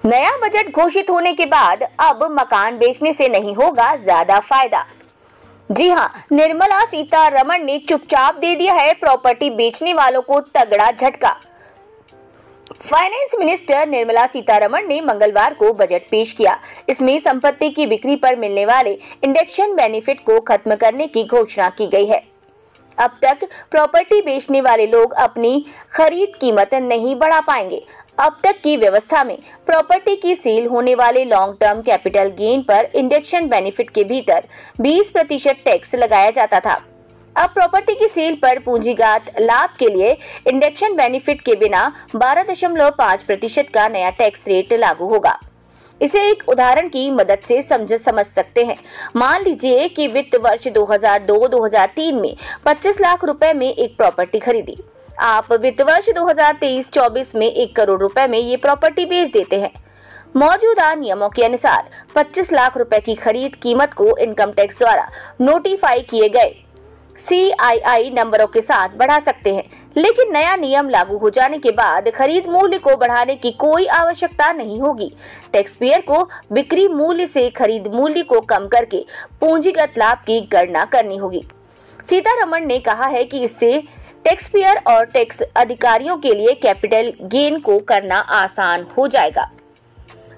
नया बजट घोषित होने के बाद अब मकान बेचने से नहीं होगा ज्यादा फायदा। जी हां, निर्मला सीतारमण ने चुपचाप दे दिया है प्रॉपर्टी बेचने वालों को तगड़ा झटका। फाइनेंस मिनिस्टर निर्मला सीतारमण ने मंगलवार को बजट पेश किया। इसमें संपत्ति की बिक्री पर मिलने वाले इंडेक्शन बेनिफिट को खत्म करने की घोषणा की गई है। अब तक प्रॉपर्टी बेचने वाले लोग अपनी खरीद कीमत नहीं बढ़ा पाएंगे। अब तक की व्यवस्था में प्रॉपर्टी की सेल होने वाले लॉन्ग टर्म कैपिटल गेन पर इंडेक्शन बेनिफिट के भीतर 20% टैक्स लगाया जाता था। अब प्रॉपर्टी की सेल पर पूंजीगत लाभ के लिए इंडेक्शन बेनिफिट के बिना 12.5% का नया टैक्स रेट लागू होगा। इसे एक उदाहरण की मदद से समझ सकते हैं। मान लीजिए कि वित्त वर्ष 2002-2003 में 25 लाख रुपए में एक प्रॉपर्टी खरीदी। आप वित्त वर्ष 2023-24 में 1 करोड़ रुपए में ये प्रॉपर्टी बेच देते हैं। मौजूदा नियमों के अनुसार 25 लाख रुपए की खरीद कीमत को इनकम टैक्स द्वारा नोटिफाई किए गए CII नंबरों के साथ बढ़ा सकते हैं, लेकिन नया नियम लागू हो जाने के बाद खरीद मूल्य को बढ़ाने की कोई आवश्यकता नहीं होगी। टैक्स पेयर को बिक्री मूल्य से खरीद मूल्य को कम करके पूंजीगत लाभ की गणना करनी होगी। सीतारमण ने कहा है कि इससे टैक्स पेयर और टैक्स अधिकारियों के लिए कैपिटल गेन को करना आसान हो जाएगा।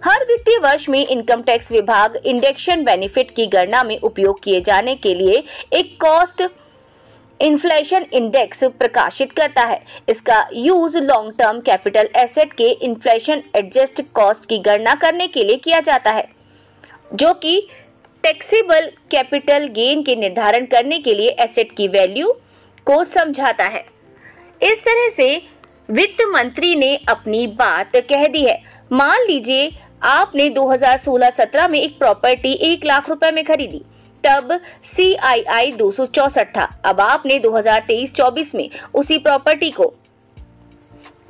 हर वित्तीय वर्ष में इनकम टैक्स विभाग इंडेक्शन बेनिफिट की गणना में उपयोग किए जाने के लिए एक कॉस्ट इन्फ्लेशन इंडेक्स प्रकाशित करता है। इसका use long term capital asset के इन्फ्लेशन एडजस्ट कॉस्ट की गणना करने के लिए किया जाता है, जो कि टैक्सेबल कैपिटल गेन के निर्धारण करने के लिए एसेट की वैल्यू को समझाता है। इस तरह से वित्त मंत्री ने अपनी बात कह दी है। मान लीजिए आपने 2016-17 में एक प्रॉपर्टी 1 लाख रुपए में खरीदी, तब CII 264 था। अब आपने 2023-24 में उसी प्रॉपर्टी को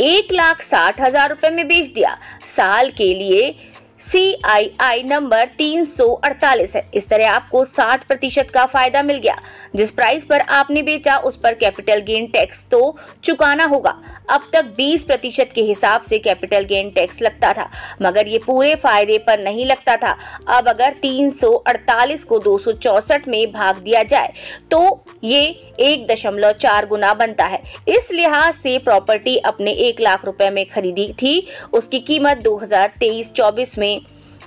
1,60,000 रुपए में बेच दिया। साल के लिए CII नंबर 348 है। इस तरह आपको 60% का फायदा मिल गया। जिस प्राइस पर आपने बेचा उस पर कैपिटल गेन टैक्स तो चुकाना होगा। अब तक 20% के हिसाब से कैपिटल गेन टैक्स लगता था, मगर ये पूरे फायदे पर नहीं लगता था। अब अगर 348 को 264 में भाग दिया जाए तो ये 1.4 गुना बनता है। इस लिहाज से प्रॉपर्टी अपने 1 लाख रुपए में खरीदी थी, उसकी कीमत 2023-24 में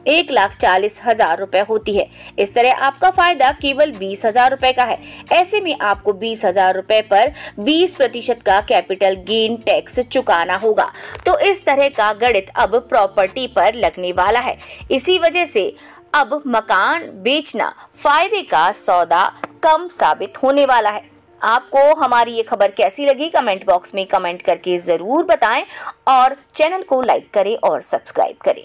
1,40,000 रुपए होती है। इस तरह आपका फायदा केवल 20,000 रुपए का है। ऐसे में आपको 20,000 रुपए पर 20% का कैपिटल गेन टैक्स चुकाना होगा। तो इस तरह का गणित अब प्रॉपर्टी पर लगने वाला है। इसी वजह से अब मकान बेचना फायदे का सौदा कम साबित होने वाला है। आपको हमारी ये खबर कैसी लगी कमेंट बॉक्स में कमेंट करके जरूर बताएं और चैनल को लाइक करें और सब्सक्राइब करें।